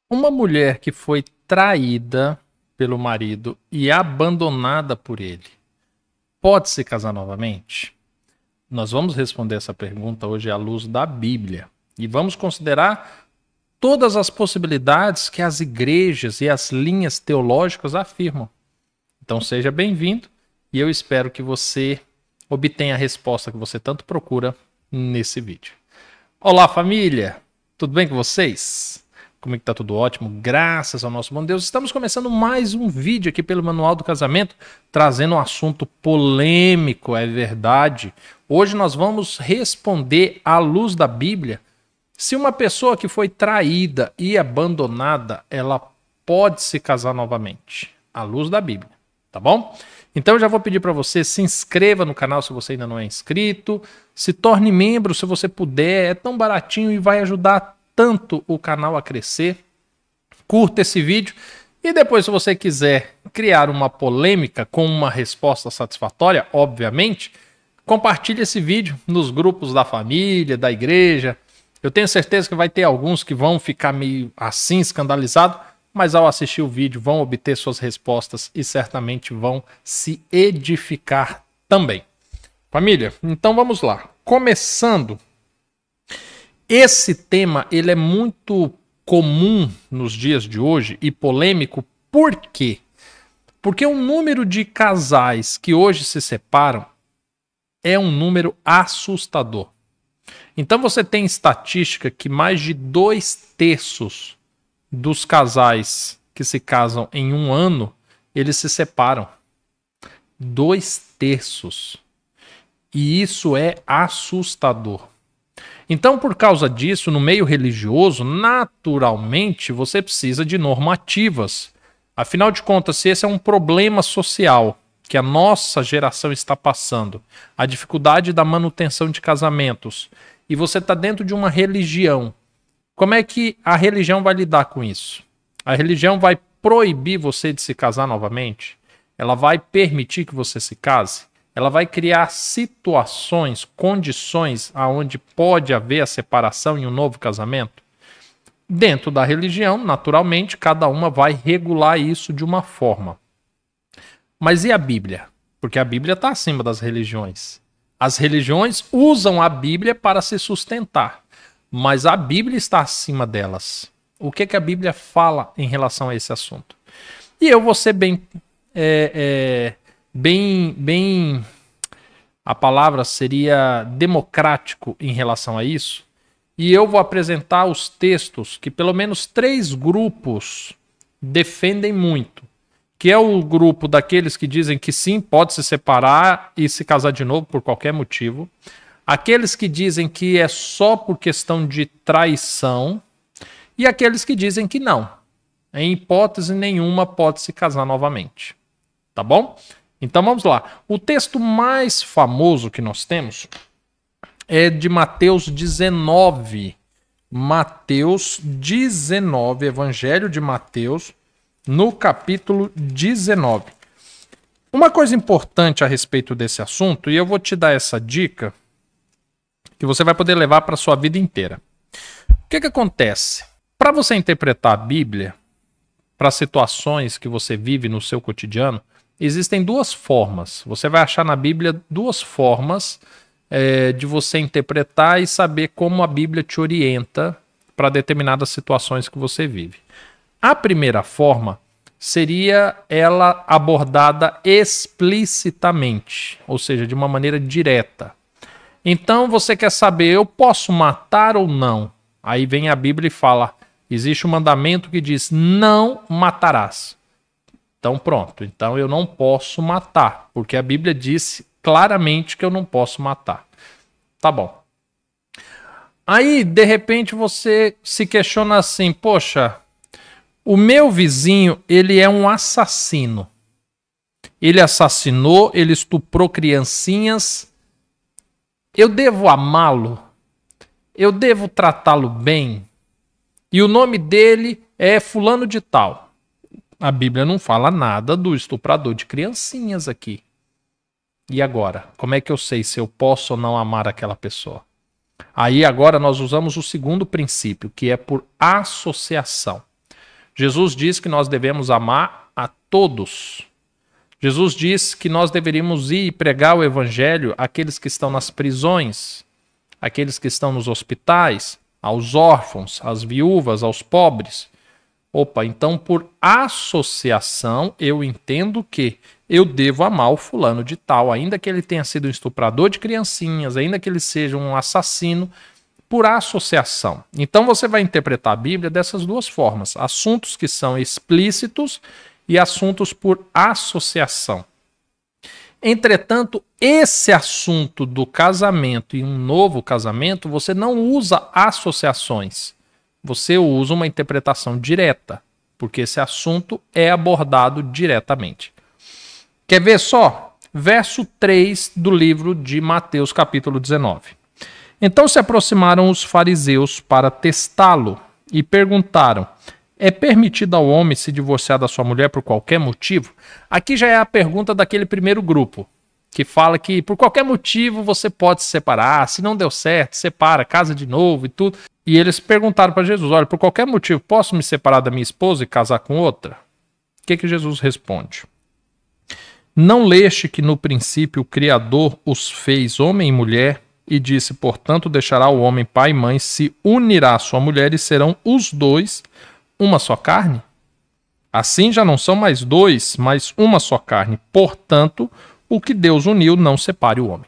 Uma mulher que foi traída pelo marido e abandonada por ele, pode se casar novamente? Nós vamos responder essa pergunta hoje à luz da Bíblia. E vamos considerar todas as possibilidades que as igrejas e as linhas teológicas afirmam. Então seja bem-vindo e eu espero que você obtenha a resposta que você tanto procura nesse vídeo. Olá, família! Tudo bem com vocês? Como é que tá? Tudo ótimo? Graças ao nosso bom Deus. Estamos começando mais um vídeo aqui pelo Manual do Casamento, trazendo um assunto polêmico, é verdade. Hoje nós vamos responder à luz da Bíblia se uma pessoa que foi traída e abandonada, ela pode se casar novamente. À luz da Bíblia, tá bom? Então eu já vou pedir para você, se inscreva no canal se você ainda não é inscrito, se torne membro se você puder, é tão baratinho e vai ajudar tanto o canal a crescer. Curta esse vídeo e depois, se você quiser criar uma polêmica com uma resposta satisfatória, obviamente, compartilhe esse vídeo nos grupos da família, da igreja. Eu tenho certeza que vai ter alguns que vão ficar meio assim escandalizados, mas ao assistir o vídeo vão obter suas respostas e certamente vão se edificar também. Família, então vamos lá. Começando, esse tema ele é muito comum nos dias de hoje e polêmico. Por quê? Porque o número de casais que hoje se separam é um número assustador. Então você tem estatística que mais de 2/3 dos casais que se casam em um ano, eles se separam. 2/3. E isso é assustador. Então, por causa disso, no meio religioso, naturalmente, você precisa de normativas. Afinal de contas, se esse é um problema social que a nossa geração está passando, a dificuldade da manutenção de casamentos, e você está dentro de uma religião, como é que a religião vai lidar com isso? A religião vai proibir você de se casar novamente? Ela vai permitir que você se case? Ela vai criar situações, condições aonde pode haver a separação em um novo casamento? Dentro da religião, naturalmente, cada uma vai regular isso de uma forma. Mas e a Bíblia? Porque a Bíblia está acima das religiões. As religiões usam a Bíblia para se sustentar, mas a Bíblia está acima delas. O que a Bíblia fala em relação a esse assunto? E eu vou ser bem, a palavra seria democrático em relação a isso, e eu vou apresentar os textos que pelo menos 3 grupos defendem muito, que é o grupo daqueles que dizem que sim, pode se separar e se casar de novo por qualquer motivo, aqueles que dizem que é só por questão de traição, e aqueles que dizem que não, em hipótese nenhuma pode se casar novamente. Tá bom? Então vamos lá. O texto mais famoso que nós temos é de Mateus 19. Mateus 19, Evangelho de Mateus, no capítulo 19. Uma coisa importante a respeito desse assunto, e eu vou te dar essa dica, que você vai poder levar para a sua vida inteira. O que acontece? Para você interpretar a Bíblia, para situações que você vive no seu cotidiano, existem 2 formas. Você vai achar na Bíblia 2 formas de você interpretar e saber como a Bíblia te orienta para determinadas situações que você vive. A primeira forma seria ela abordada explicitamente, ou seja, de uma maneira direta. Então você quer saber, eu posso matar ou não? Aí vem a Bíblia e fala, existe um mandamento que diz, não matarás. Então pronto, então eu não posso matar, porque a Bíblia disse claramente que eu não posso matar. Tá bom. Aí, de repente, você se questiona assim, poxa, o meu vizinho, ele é um assassino. Ele assassinou, ele estuprou criancinhas. Eu devo amá-lo? Eu devo tratá-lo bem? E o nome dele é fulano de tal. A Bíblia não fala nada do estuprador de criancinhas aqui. E agora? Como é que eu sei se eu posso ou não amar aquela pessoa? Aí agora nós usamos o segundo princípio, que é por associação. Jesus diz que nós devemos amar a todos. Jesus diz que nós deveríamos ir pregar o evangelho àqueles que estão nas prisões, àqueles que estão nos hospitais, aos órfãos, às viúvas, aos pobres. Opa, então por associação eu entendo que eu devo amar o fulano de tal, ainda que ele tenha sido um estuprador de criancinhas, ainda que ele seja um assassino, por associação. Então você vai interpretar a Bíblia dessas duas formas, assuntos que são explícitos e assuntos por associação. Entretanto, esse assunto do casamento e um novo casamento, você não usa associações. Você usa uma interpretação direta, porque esse assunto é abordado diretamente. Quer ver só? Verso 3 do livro de Mateus, capítulo 19. Então se aproximaram os fariseus para testá-lo e perguntaram: é permitido ao homem se divorciar da sua mulher por qualquer motivo? Aqui já é a pergunta daquele primeiro grupo, que fala que por qualquer motivo você pode se separar, se não deu certo, separa, casa de novo e tudo. E eles perguntaram para Jesus: olha, por qualquer motivo posso me separar da minha esposa e casar com outra? O que Jesus responde? Não leste que no princípio o Criador os fez homem e mulher e disse, portanto, deixará o homem pai e mãe, se unirá à sua mulher e serão os dois uma só carne? Assim já não são mais dois, mas uma só carne. Portanto, o que Deus uniu não separe o homem.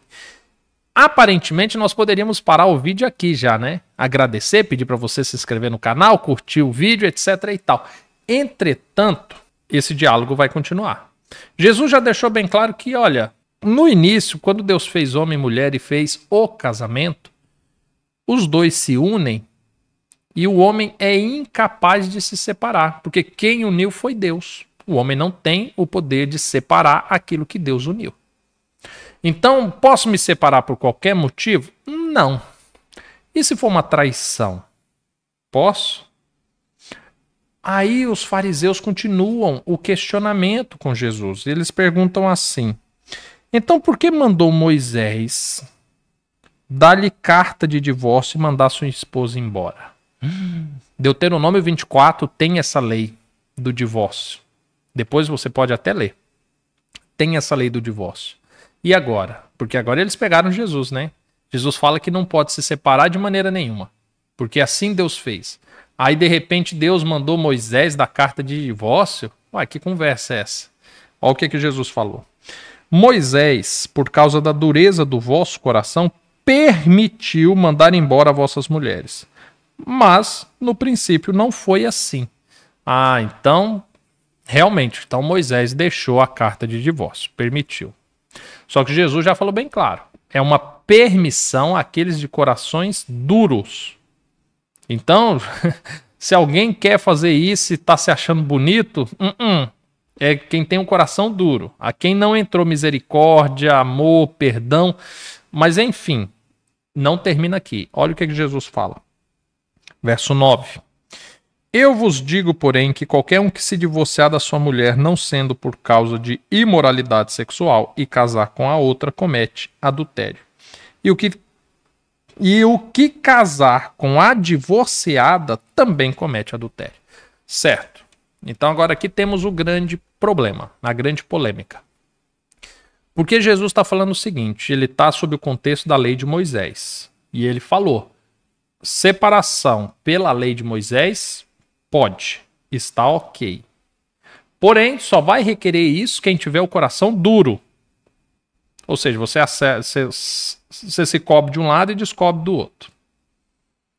Aparentemente, nós poderíamos parar o vídeo aqui já, né? Agradecer, pedir para você se inscrever no canal, curtir o vídeo, etc. e tal. Entretanto, esse diálogo vai continuar. Jesus já deixou bem claro que, olha, no início, quando Deus fez homem e mulher e fez o casamento, os dois se unem e o homem é incapaz de se separar, porque quem uniu foi Deus. O homem não tem o poder de separar aquilo que Deus uniu. Então, posso me separar por qualquer motivo? Não. E se for uma traição? Posso? Aí os fariseus continuam o questionamento com Jesus. Eles perguntam assim: então por que mandou Moisés dar-lhe carta de divórcio e mandar sua esposa embora? Deuteronômio 24 tem essa lei do divórcio. Depois você pode até ler. Tem essa lei do divórcio. E agora? Porque agora eles pegaram Jesus, né? Jesus fala que não pode se separar de maneira nenhuma, porque assim Deus fez. Aí, de repente, Deus mandou Moisés dar carta de divórcio? Ué, que conversa é essa? Olha o que Jesus falou. Moisés, por causa da dureza do vosso coração, permitiu mandar embora vossas mulheres. Mas, no princípio, não foi assim. Ah, então, realmente, então Moisés deixou a carta de divórcio, permitiu. Só que Jesus já falou bem claro, é uma permissão àqueles de corações duros. Então, se alguém quer fazer isso e está se achando bonito, é quem tem um coração duro. A quem não entrou misericórdia, amor, perdão. Mas enfim, não termina aqui. Olha o que Jesus fala. Verso 9. Eu vos digo, porém, que qualquer um que se divorciar da sua mulher, não sendo por causa de imoralidade sexual, e casar com a outra, comete adultério. E o que casar com a divorciada também comete adultério. Certo. Então agora aqui temos o grande problema, a grande polêmica. Porque Jesus está falando o seguinte, ele está sob o contexto da lei de Moisés. E ele falou, separação pela lei de Moisés, pode, está ok. Porém, só vai requerer isso quem tiver o coração duro. Ou seja, você se cobre de um lado e descobre do outro.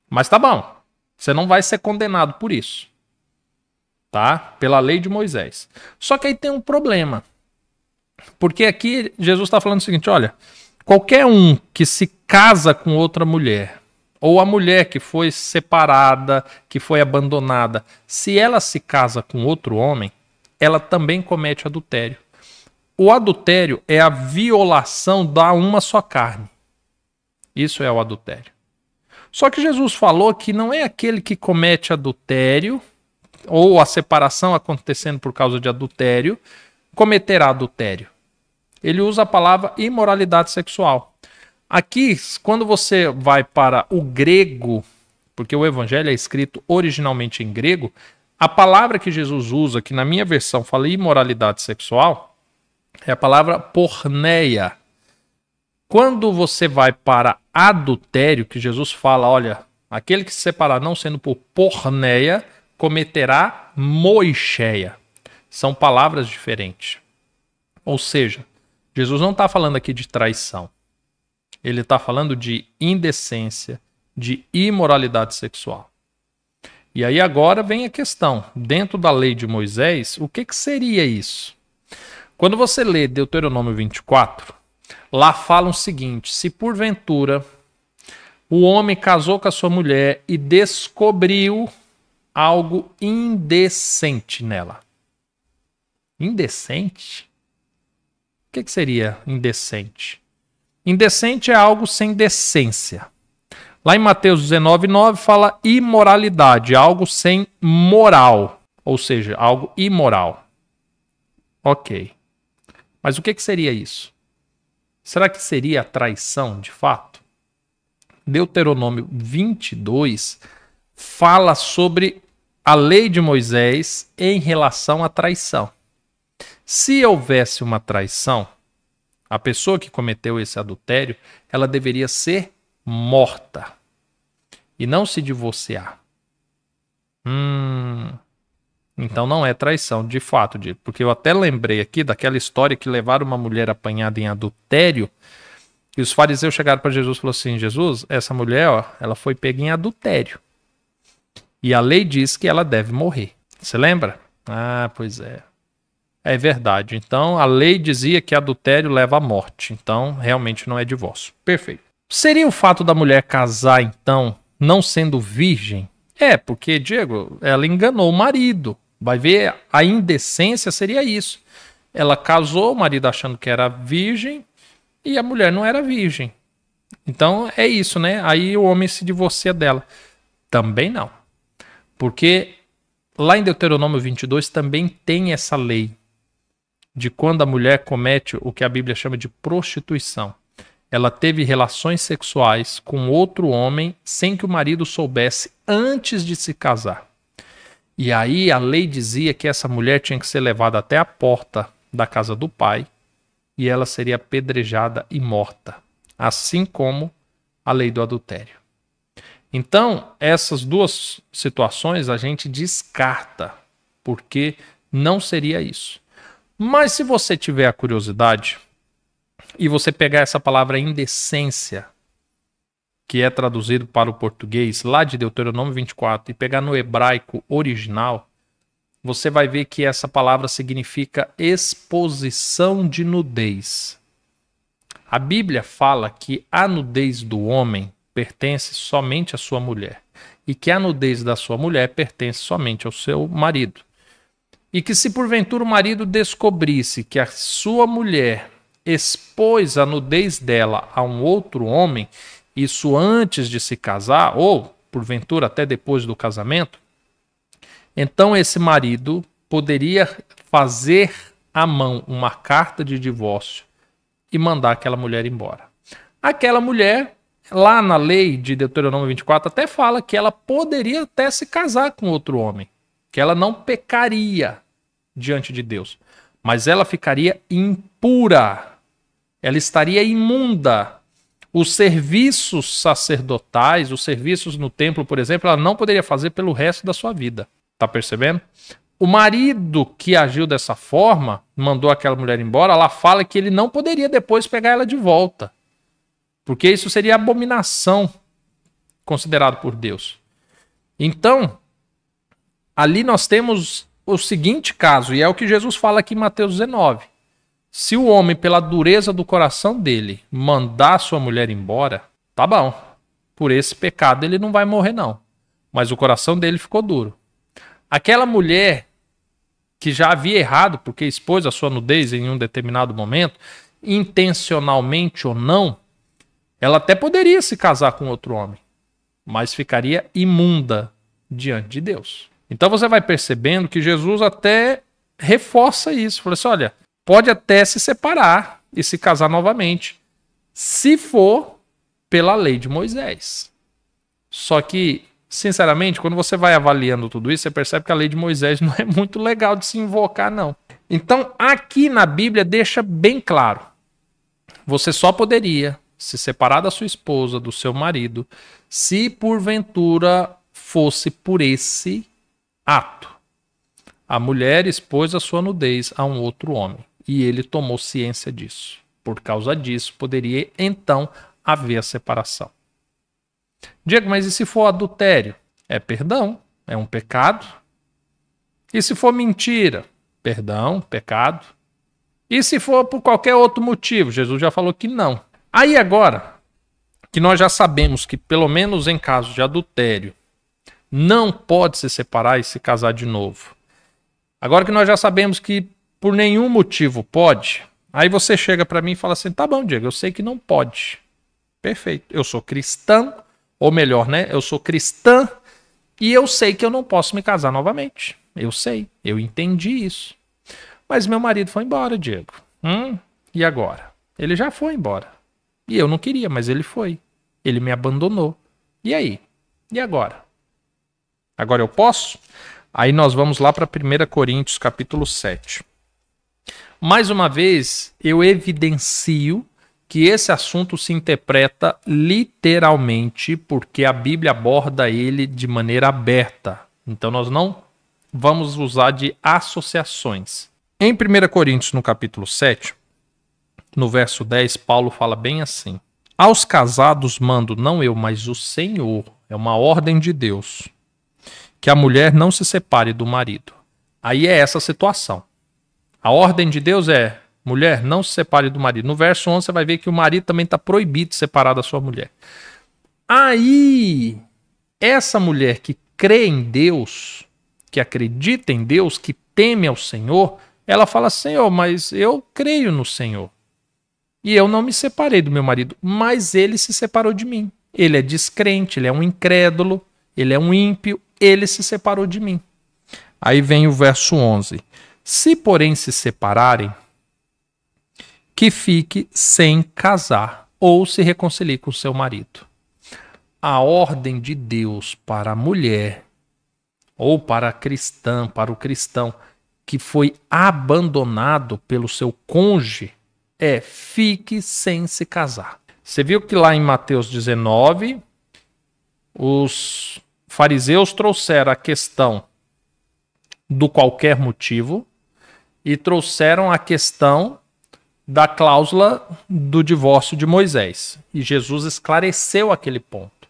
Mas tá bom, você não vai ser condenado por isso. Tá? Pela lei de Moisés. Só que aí tem um problema. Porque aqui Jesus está falando o seguinte, olha, qualquer um que se casa com outra mulher, ou a mulher que foi separada, que foi abandonada, se ela se casa com outro homem, ela também comete adultério. O adultério é a violação da uma só carne. Isso é o adultério. Só que Jesus falou que não é aquele que comete adultério, ou a separação acontecendo por causa de adultério, cometerá adultério. Ele usa a palavra imoralidade sexual. Aqui, quando você vai para o grego, porque o evangelho é escrito originalmente em grego, A palavra que Jesus usa, que na minha versão fala imoralidade sexual, é a palavra porneia. Quando você vai para adultério, que Jesus fala, olha, aquele que se separar não sendo por porneia, cometerá moicheia. São palavras diferentes. Ou seja, Jesus não está falando aqui de traição. Ele está falando de indecência, de imoralidade sexual. E aí agora vem a questão. Dentro da lei de Moisés, o que seria isso? Quando você lê Deuteronômio 24, lá fala o seguinte: se porventura o homem casou com a sua mulher e descobriu algo indecente nela. Indecente? O que seria indecente? Indecente é algo sem decência. Lá em Mateus 19:9 fala imoralidade, algo sem moral, ou seja, algo imoral. Ok. Mas o que seria isso? Será que seria traição de fato? Deuteronômio 22 fala sobre a lei de Moisés em relação à traição. Se houvesse uma traição, a pessoa que cometeu esse adultério, ela deveria ser morta e não se divorciar. Então não é traição, de fato, porque eu até lembrei aqui daquela história que levaram uma mulher apanhada em adultério e os fariseus chegaram para Jesus e falaram assim: Jesus, essa mulher, ó, ela foi pega em adultério e a lei diz que ela deve morrer. Você lembra? Ah, pois é. É verdade. Então a lei dizia que adultério leva à morte. Então realmente não é divórcio. Perfeito. Seria o fato da mulher casar, então, não sendo virgem? É, porque, Diego, ela enganou o marido. Vai ver, a indecência seria isso. Ela casou, o marido achando que era virgem, e a mulher não era virgem. Então é isso, né? Aí o homem se divorcia dela. Também não. Porque lá em Deuteronômio 22 também tem essa lei de quando a mulher comete o que a Bíblia chama de prostituição. Ela teve relações sexuais com outro homem sem que o marido soubesse antes de se casar. E aí a lei dizia que essa mulher tinha que ser levada até a porta da casa do pai e ela seria apedrejada e morta, assim como a lei do adultério. Então, essas duas situações a gente descarta, porque não seria isso. Mas se você tiver a curiosidade e você pegar essa palavra indecência, que é traduzido para o português lá de Deuteronômio 24, e pegar no hebraico original, você vai ver que essa palavra significa exposição de nudez. A Bíblia fala que a nudez do homem pertence somente à sua mulher e que a nudez da sua mulher pertence somente ao seu marido. E que se porventura o marido descobrisse que a sua mulher expôs a nudez dela a um outro homem, isso antes de se casar, ou porventura até depois do casamento, então esse marido poderia fazer à mão uma carta de divórcio e mandar aquela mulher embora. Aquela mulher, lá na lei de Deuteronômio 24, até fala que ela poderia até se casar com outro homem, que ela não pecaria diante de Deus, mas ela ficaria impura, ela estaria imunda. Os serviços sacerdotais, os serviços no templo, por exemplo, ela não poderia fazer pelo resto da sua vida. Tá percebendo? O marido que agiu dessa forma, mandou aquela mulher embora, ela fala que ele não poderia depois pegar ela de volta, porque isso seria abominação considerado por Deus. Então, ali nós temos o seguinte caso, e é o que Jesus fala aqui em Mateus 19. Se o homem, pela dureza do coração dele, mandar sua mulher embora, tá bom. Por esse pecado ele não vai morrer, não. Mas o coração dele ficou duro. Aquela mulher que já havia errado porque expôs a sua nudez em um determinado momento, intencionalmente ou não, ela até poderia se casar com outro homem, mas ficaria imunda diante de Deus. Então você vai percebendo que Jesus até reforça isso. Fala assim, olha, pode até se separar e se casar novamente, se for pela lei de Moisés. Só que Sinceramente, quando você vai avaliando tudo isso, você percebe que a lei de Moisés não é muito legal de se invocar, não. Então, aqui na Bíblia deixa bem claro. Você só poderia se separar da sua esposa, do seu marido, se porventura fosse por esse ato. A mulher expôs a sua nudez a um outro homem e ele tomou ciência disso. Por causa disso, poderia então haver a separação. Diego, mas e se for adultério? É perdão, é um pecado. E se for mentira? Perdão, pecado. E se for por qualquer outro motivo? Jesus já falou que não. Aí agora, que nós já sabemos que pelo menos em caso de adultério, não pode se separar e se casar de novo. Agora que nós já sabemos que por nenhum motivo pode, aí você chega para mim e fala assim, tá bom, Diego, eu sei que não pode. Perfeito, eu sou cristão, ou melhor, né? Eu sou cristã e eu sei que eu não posso me casar novamente. Eu sei, eu entendi isso. Mas meu marido foi embora, Diego. E agora? Ele já foi embora. E eu não queria, mas ele foi. Ele me abandonou. E aí? E agora? Agora eu posso? Aí nós vamos lá para 1 Coríntios, capítulo 7. Mais uma vez, eu evidencio que esse assunto se interpreta literalmente porque a Bíblia aborda ele de maneira aberta. Então nós não vamos usar de associações. Em 1 Coríntios, no capítulo 7, no verso 10, Paulo fala bem assim: aos casados mando não eu, mas o Senhor, é uma ordem de Deus, que a mulher não se separe do marido. Aí é essa situação. A ordem de Deus é: mulher, não se separe do marido. No verso 11 você vai ver que o marido também está proibido de separar da sua mulher. Aí, essa mulher que crê em Deus, que acredita em Deus, que teme ao Senhor, ela fala: Senhor, mas eu creio no Senhor. E eu não me separei do meu marido, mas ele se separou de mim. Ele é descrente, ele é um incrédulo, ele é um ímpio, ele se separou de mim. Aí vem o verso 11. Se, porém, se separarem, que fique sem casar ou se reconcilie com seu marido. A ordem de Deus para a mulher ou para a cristã, para o cristão que foi abandonado pelo seu cônjuge é: fique sem se casar. Você viu que lá em Mateus 19, os fariseus trouxeram a questão do qualquer motivo e trouxeram a questão da cláusula do divórcio de Moisés. E Jesus esclareceu aquele ponto.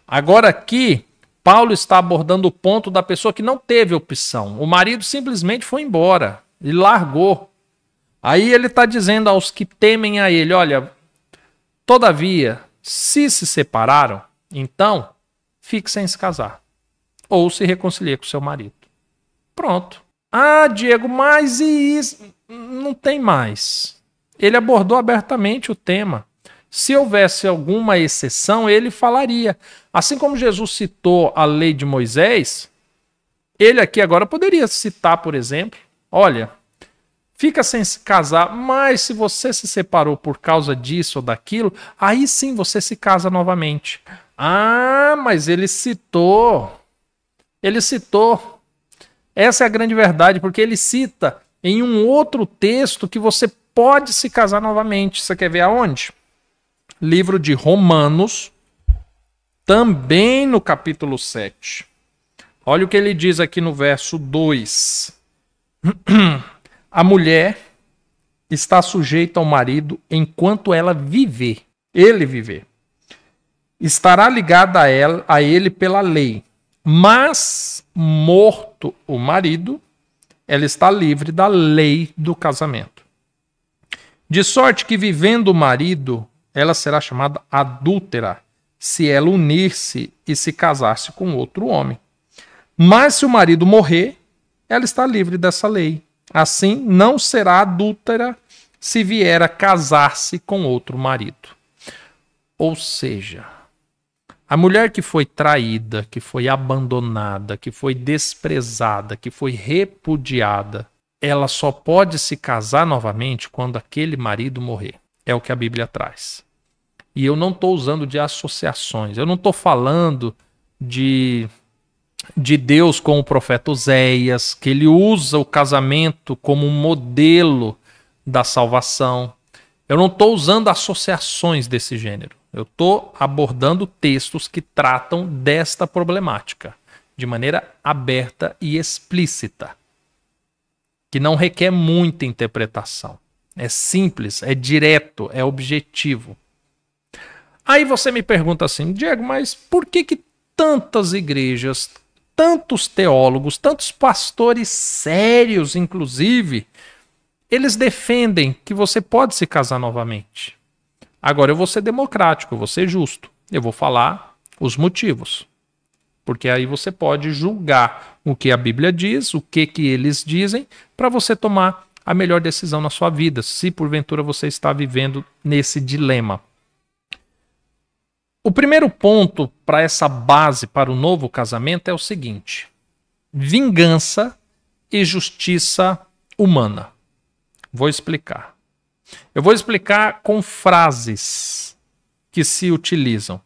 Agora aqui, Paulo está abordando o ponto da pessoa que não teve opção. O marido simplesmente foi embora, ele largou. Aí ele está dizendo aos que temem a ele: olha, todavia, se separaram, então fique sem se casar. Ou se reconcilie com seu marido. Pronto. Ah, Diego, mas e isso? Não tem mais. Ele abordou abertamente o tema. Se houvesse alguma exceção, ele falaria. Assim como Jesus citou a lei de Moisés, ele aqui agora poderia citar, por exemplo, olha, fica sem se casar, mas se você se separou por causa disso ou daquilo, aí sim você se casa novamente. Ah, mas ele citou. Essa é a grande verdade, porque ele cita em um outro texto que você pode se casar novamente. Você quer ver aonde? Livro de Romanos, também no capítulo 7. Olha o que ele diz aqui no verso 2. A mulher está sujeita ao marido enquanto ela viver. Ele viver. Estará ligada a ele pela lei. Mas, morto o marido, ela está livre da lei do casamento. De sorte que, vivendo o marido, ela será chamada adúltera, se ela unir-se e se casar-se com outro homem. Mas se o marido morrer, ela está livre dessa lei. Assim, não será adúltera se vier a casar-se com outro marido. Ou seja, a mulher que foi traída, que foi abandonada, que foi desprezada, que foi repudiada, ela só pode se casar novamente quando aquele marido morrer. É o que a Bíblia traz. E eu não estou usando de associações. Eu não estou falando de Deus com o profeta Oséias, que ele usa o casamento como um modelo da salvação. Eu não estou usando associações desse gênero. Eu estou abordando textos que tratam desta problemática de maneira aberta e explícita, que não requer muita interpretação. É simples, é direto, é objetivo. Aí você me pergunta assim, Diego, mas por que tantas igrejas, tantos teólogos, tantos pastores sérios, inclusive, eles defendem que você pode se casar novamente? Agora eu vou ser democrático, eu vou ser justo. Eu vou falar os motivos. Porque aí você pode julgar o que a Bíblia diz, o que eles dizem, para você tomar a melhor decisão na sua vida, se porventura você está vivendo nesse dilema. O primeiro ponto para essa base para o novo casamento é o seguinte: vingança e justiça humana. Vou explicar. Eu vou explicar com frases que se utilizam.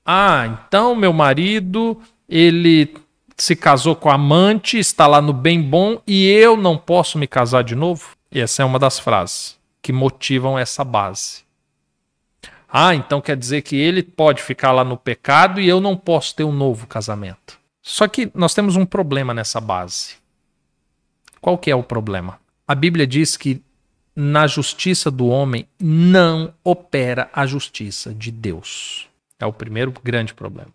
Ah, então meu marido, ele se casou com a amante, está lá no bem bom e eu não posso me casar de novo? E essa é uma das frases que motivam essa base. Ah, então quer dizer que ele pode ficar lá no pecado e eu não posso ter um novo casamento. Só que nós temos um problema nessa base. Qual que é o problema? A Bíblia diz que na justiça do homem não opera a justiça de Deus. É o primeiro grande problema.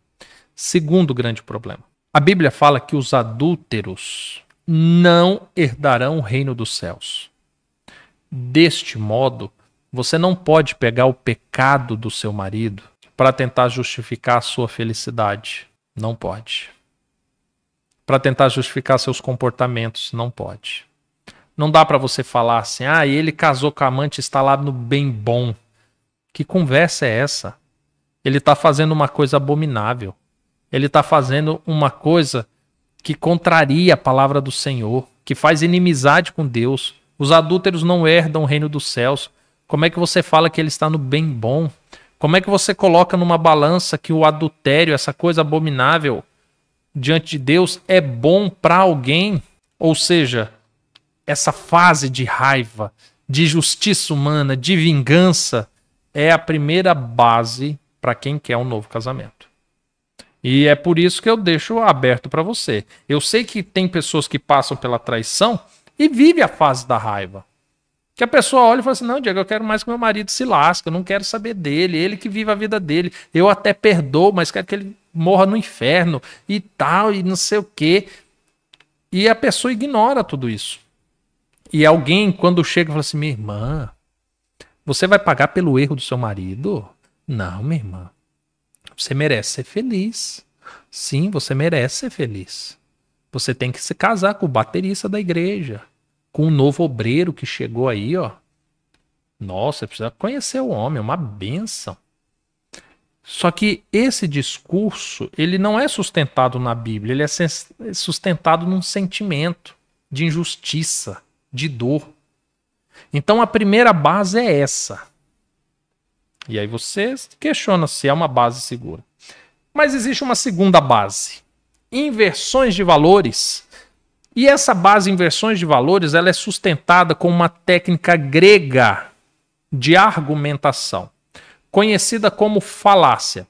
Segundo grande problema. A Bíblia fala que os adúlteros não herdarão o reino dos céus. Deste modo, você não pode pegar o pecado do seu marido para tentar justificar a sua felicidade. Não pode. Para tentar justificar seus comportamentos. Não pode. Não dá para você falar assim, ah, ele casou com a amante e está lá no bem bom. Que conversa é essa? Ele está fazendo uma coisa abominável. Ele está fazendo uma coisa que contraria a palavra do Senhor, que faz inimizade com Deus. Os adúlteros não herdam o reino dos céus. Como é que você fala que ele está no bem bom? Como é que você coloca numa balança que o adultério, essa coisa abominável, diante de Deus, é bom para alguém? Ou seja, essa fase de raiva, de justiça humana, de vingança, é a primeira base para quem quer um novo casamento. E é por isso que eu deixo aberto para você. Eu sei que tem pessoas que passam pela traição e vivem a fase da raiva. Que a pessoa olha e fala assim, não, Diego, eu quero mais que meu marido se lasque, eu não quero saber dele, ele que vive a vida dele. Eu até perdoo, mas quero que ele morra no inferno e tal, e não sei o quê. E a pessoa ignora tudo isso. E alguém, quando chega, fala assim, minha irmã, você vai pagar pelo erro do seu marido? Não, minha irmã. Você merece ser feliz. Sim, você merece ser feliz. Você tem que se casar com o baterista da igreja, com o novo obreiro que chegou aí, ó. Nossa, você precisa conhecer o homem, é uma bênção. Só que esse discurso, ele não é sustentado na Bíblia, ele é sustentado num sentimento de injustiça, de dor. Então a primeira base é essa. E aí você questiona se é uma base segura. Mas existe uma segunda base. Inversões de valores. E essa base inversões de valores, ela é sustentada com uma técnica grega de argumentação, conhecida como falácia.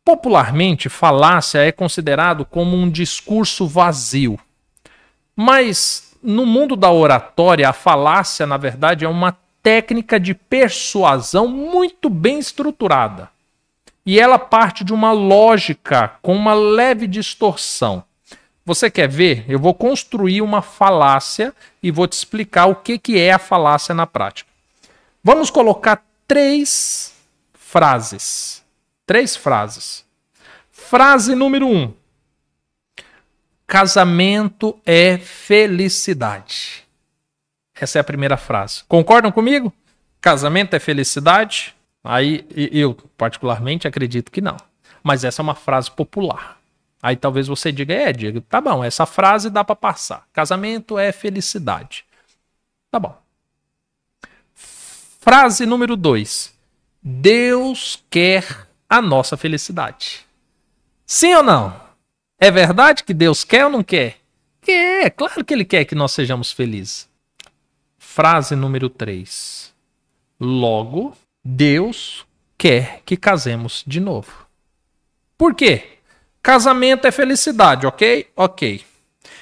Popularmente, falácia é considerado como um discurso vazio. Mas no mundo da oratória, a falácia, na verdade, é uma técnica de persuasão muito bem estruturada. E ela parte de uma lógica com uma leve distorção. Você quer ver? Eu vou construir uma falácia e vou te explicar o que é a falácia na prática. Vamos colocar três frases. Frase número 1. Casamento é felicidade. Essa é a primeira frase. Concordam comigo? Casamento é felicidade? Aí eu, particularmente, acredito que não. Mas essa é uma frase popular. Aí talvez você diga, Diego, tá bom, essa frase dá para passar. Casamento é felicidade. Tá bom. Frase número 2. Deus quer a nossa felicidade. Sim ou não? É verdade que Deus quer ou não quer? Quer, claro que Ele quer que nós sejamos felizes. Frase número 3. Logo, Deus quer que casemos de novo. Por quê? Casamento é felicidade, ok? Ok.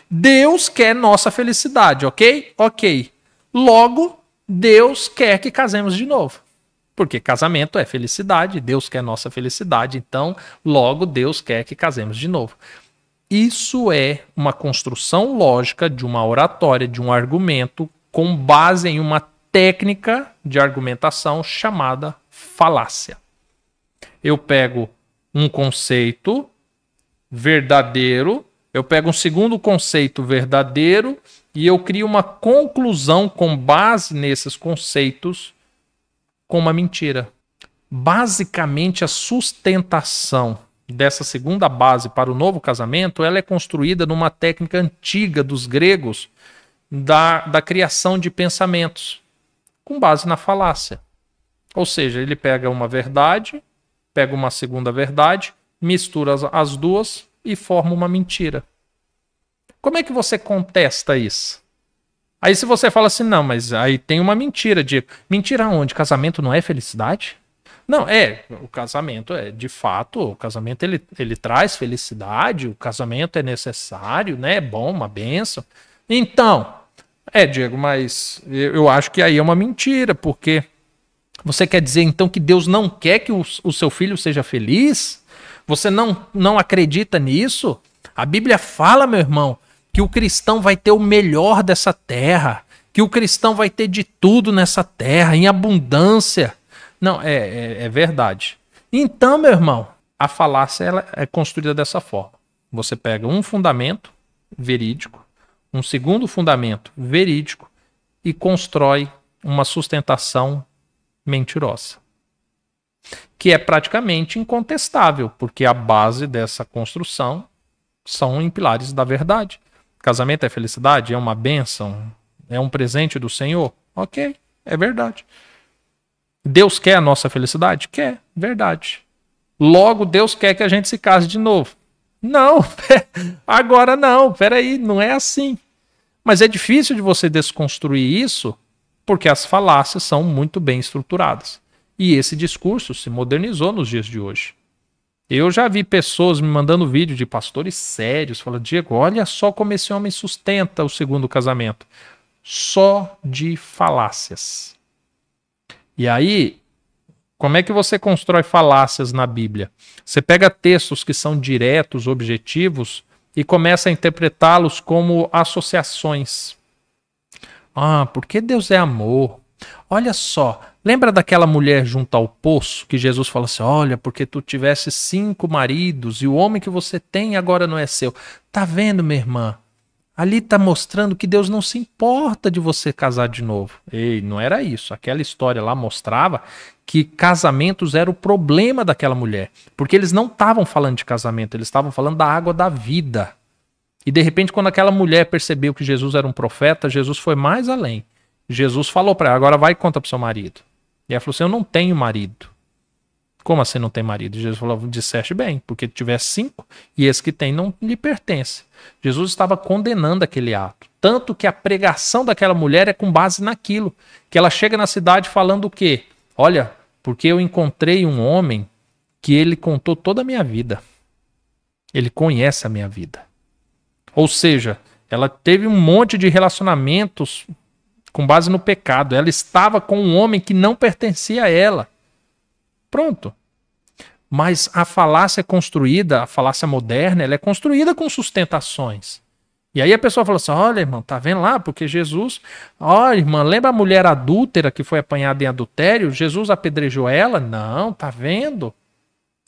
Deus quer nossa felicidade, ok? Ok. Logo, Deus quer que casemos de novo. Porque casamento é felicidade, Deus quer nossa felicidade, então, logo, Deus quer que casemos de novo. Isso é uma construção lógica de uma oratória, de um argumento, com base em uma técnica de argumentação chamada falácia. Eu pego um conceito verdadeiro, eu pego um segundo conceito verdadeiro e eu crio uma conclusão com base nesses conceitos com uma mentira. Basicamente, a sustentação dessa segunda base para o novo casamento, ela é construída numa técnica antiga dos gregos da criação de pensamentos, com base na falácia. Ou seja, ele pega uma verdade, pega uma segunda verdade, mistura as duas e forma uma mentira. Como é que você contesta isso? Aí se você fala assim, não, mas aí tem uma mentira, Diego. Mentira onde? Casamento não é felicidade? Não, o casamento é, de fato, o casamento ele traz felicidade, o casamento é necessário, né? É bom, uma bênção. Então, Diego, mas eu acho que aí é uma mentira, porque você quer dizer então que Deus não quer que o seu filho seja feliz? Você não acredita nisso? A Bíblia fala, meu irmão, que o cristão vai ter o melhor dessa terra, que o cristão vai ter de tudo nessa terra, em abundância. Não, é verdade. Então, meu irmão, a falácia ela é construída dessa forma. Você pega um fundamento verídico, um segundo fundamento verídico e constrói uma sustentação mentirosa, que é praticamente incontestável, porque a base dessa construção são em pilares da verdade. Casamento é felicidade? É uma bênção? É um presente do Senhor? Ok, é verdade. Deus quer a nossa felicidade? Quer, verdade. Logo, Deus quer que a gente se case de novo. Não, agora não, peraí, não é assim. Mas é difícil de você desconstruir isso porque as falácias são muito bem estruturadas. E esse discurso se modernizou nos dias de hoje. Eu já vi pessoas me mandando vídeo de pastores sérios, falando, Diego, olha só como esse homem sustenta o segundo casamento. Só de falácias. E aí, como é que você constrói falácias na Bíblia? Você pega textos que são diretos, objetivos, e começa a interpretá-los como associações. Ah, porque Deus é amor. Olha só, lembra daquela mulher junto ao poço que Jesus falou assim: olha, porque tu tivesse 5 maridos e o homem que você tem agora não é seu. Tá vendo, minha irmã? Ali está mostrando que Deus não se importa de você casar de novo. Ei, não era isso. Aquela história lá mostrava que casamentos era o problema daquela mulher. Porque eles não estavam falando de casamento, eles estavam falando da água da vida. E de repente, quando aquela mulher percebeu que Jesus era um profeta, Jesus foi mais além. Jesus falou para ela, agora vai e conta para o seu marido. E ela falou assim, eu não tenho marido. Como assim não tem marido? Jesus falou, disseste bem, porque tiver 5 e esse que tem não lhe pertence. Jesus estava condenando aquele ato. Tanto que a pregação daquela mulher é com base naquilo. Que ela chega na cidade falando o quê? Olha, porque eu encontrei um homem que ele contou toda a minha vida. Ele conhece a minha vida. Ou seja, ela teve um monte de relacionamentos com base no pecado. Ela estava com um homem que não pertencia a ela. Pronto. Mas a falácia construída, a falácia moderna, ela é construída com sustentações. E aí a pessoa fala assim, olha, irmão, tá vendo lá? Porque Jesus... Olha, irmã, lembra a mulher adúltera que foi apanhada em adultério? Jesus apedrejou ela? Não, tá vendo?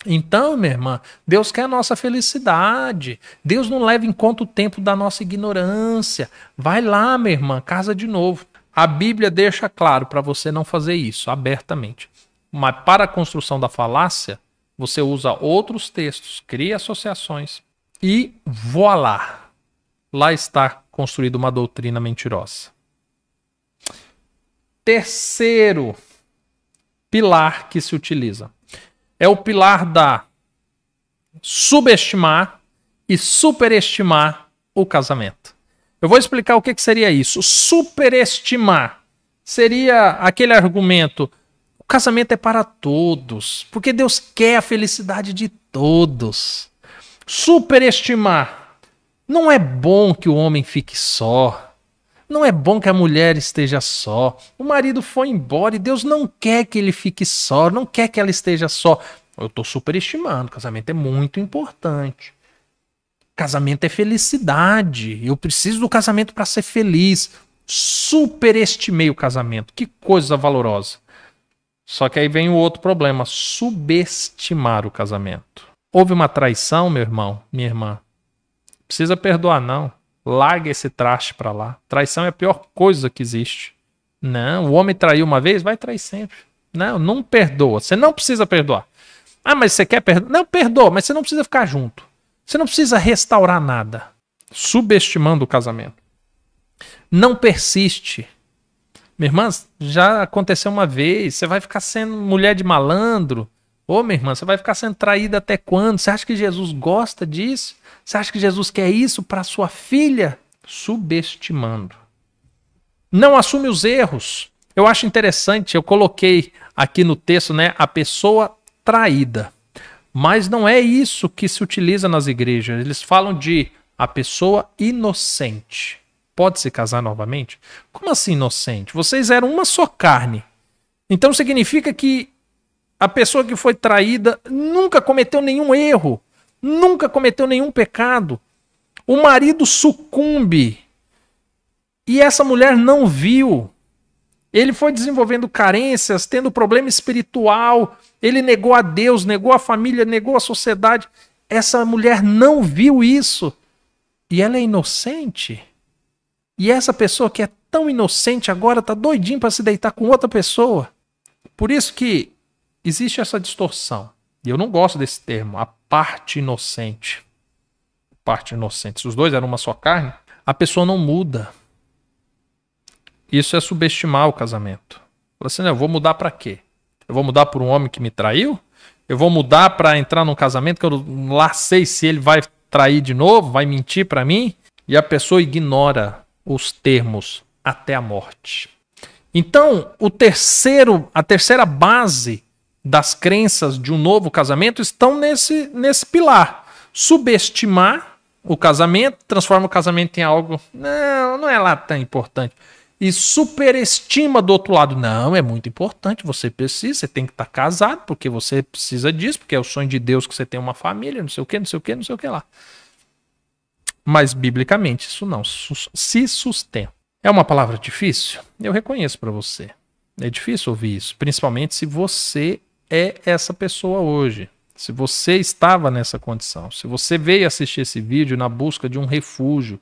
Então, minha irmã, Deus quer a nossa felicidade. Deus não leva em conta o tempo da nossa ignorância. Vai lá, minha irmã, casa de novo. A Bíblia deixa claro para você não fazer isso abertamente. Mas para a construção da falácia, você usa outros textos, cria associações e voilá. Lá está construída uma doutrina mentirosa. Terceiro pilar que se utiliza é o pilar da subestimar e superestimar o casamento. Eu vou explicar o que seria isso. Superestimar seria aquele argumento: o casamento é para todos, porque Deus quer a felicidade de todos. Superestimar: não é bom que o homem fique só. Não é bom que a mulher esteja só. O marido foi embora e Deus não quer que ele fique só, não quer que ela esteja só. Eu estou superestimando. Casamento é muito importante. Casamento é felicidade. Eu preciso do casamento para ser feliz. Superestimei o casamento. Que coisa valorosa. Só que aí vem o outro problema: subestimar o casamento. Houve uma traição, meu irmão, minha irmã. Precisa perdoar, não. Larga esse traste para lá. Traição é a pior coisa que existe. Não, o homem traiu uma vez, vai trair sempre. Não, não perdoa. Você não precisa perdoar. Ah, mas você quer perdoar? Não, perdoa, mas você não precisa ficar junto. Você não precisa restaurar nada. Subestimando o casamento. Não persiste. Minha irmã, já aconteceu uma vez. Você vai ficar sendo mulher de malandro. Ô, minha irmã, você vai ficar sendo traída até quando? Você acha que Jesus gosta disso? Você acha que Jesus quer isso para sua filha? Subestimando. Não assume os erros. Eu acho interessante, eu coloquei aqui no texto, né, a pessoa traída. Mas não é isso que se utiliza nas igrejas. Eles falam de a pessoa inocente. Pode se casar novamente? Como assim inocente? Vocês eram uma só carne. Então significa que a pessoa que foi traída nunca cometeu nenhum erro, nunca cometeu nenhum pecado. O marido sucumbe e essa mulher não viu. Ele foi desenvolvendo carências, tendo problema espiritual, ele negou a Deus, negou a família, negou a sociedade. Essa mulher não viu isso e ela é inocente. E essa pessoa que é tão inocente agora está doidinho para se deitar com outra pessoa. Por isso que existe essa distorção. E eu não gosto desse termo, a parte inocente. Parte inocente. Se os dois eram uma só carne, a pessoa não muda. Isso é subestimar o casamento. Fala assim, não, eu vou mudar para quê? Eu vou mudar por um homem que me traiu? Eu vou mudar para entrar num casamento que eu lá sei se ele vai trair de novo, vai mentir para mim? E a pessoa ignora os termos até a morte. Então, a terceira base das crenças de um novo casamento estão nesse pilar. Subestimar o casamento, transforma o casamento em algo, não é lá tão importante. E superestima do outro lado. Não, é muito importante, você precisa, você tem que estar casado, porque você precisa disso, porque é o sonho de Deus que você tenha uma família, não sei o que, não sei o que, não sei o que lá. Mas, biblicamente, isso não se sustenta. É uma palavra difícil? Eu reconheço para você. É difícil ouvir isso, principalmente se você é essa pessoa hoje. Se você estava nessa condição, se você veio assistir esse vídeo na busca de um refúgio,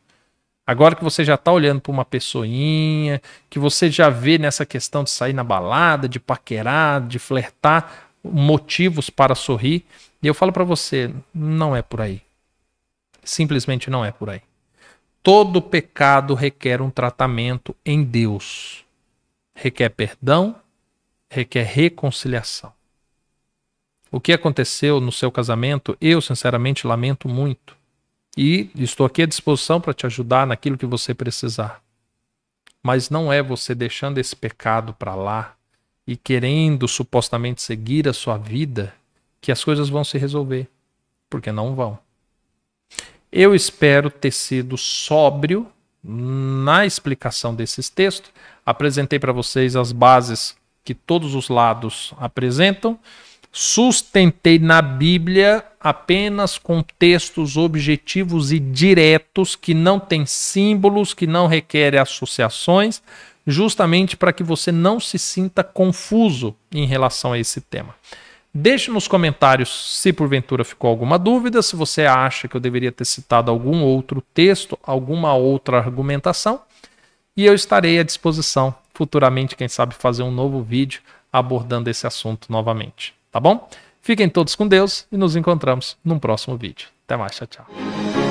agora que você já está olhando para uma pessoinha, que você já vê nessa questão de sair na balada, de paquerar, de flertar, motivos para sorrir, e eu falo para você, não é por aí. Simplesmente não é por aí. Todo pecado requer um tratamento em Deus. Requer perdão, requer reconciliação. O que aconteceu no seu casamento, eu sinceramente lamento muito. E estou aqui à disposição para te ajudar naquilo que você precisar. Mas não é você deixando esse pecado para lá e querendo supostamente seguir a sua vida que as coisas vão se resolver. Porque não vão. Eu espero ter sido sóbrio na explicação desses textos. Apresentei para vocês as bases que todos os lados apresentam. Sustentei na Bíblia apenas com textos objetivos e diretos, que não têm símbolos, que não requerem associações, justamente para que você não se sinta confuso em relação a esse tema. Deixe nos comentários se porventura ficou alguma dúvida, se você acha que eu deveria ter citado algum outro texto, alguma outra argumentação, e eu estarei à disposição futuramente, quem sabe, fazer um novo vídeo abordando esse assunto novamente. Tá bom? Fiquem todos com Deus e nos encontramos num próximo vídeo. Até mais, tchau, tchau.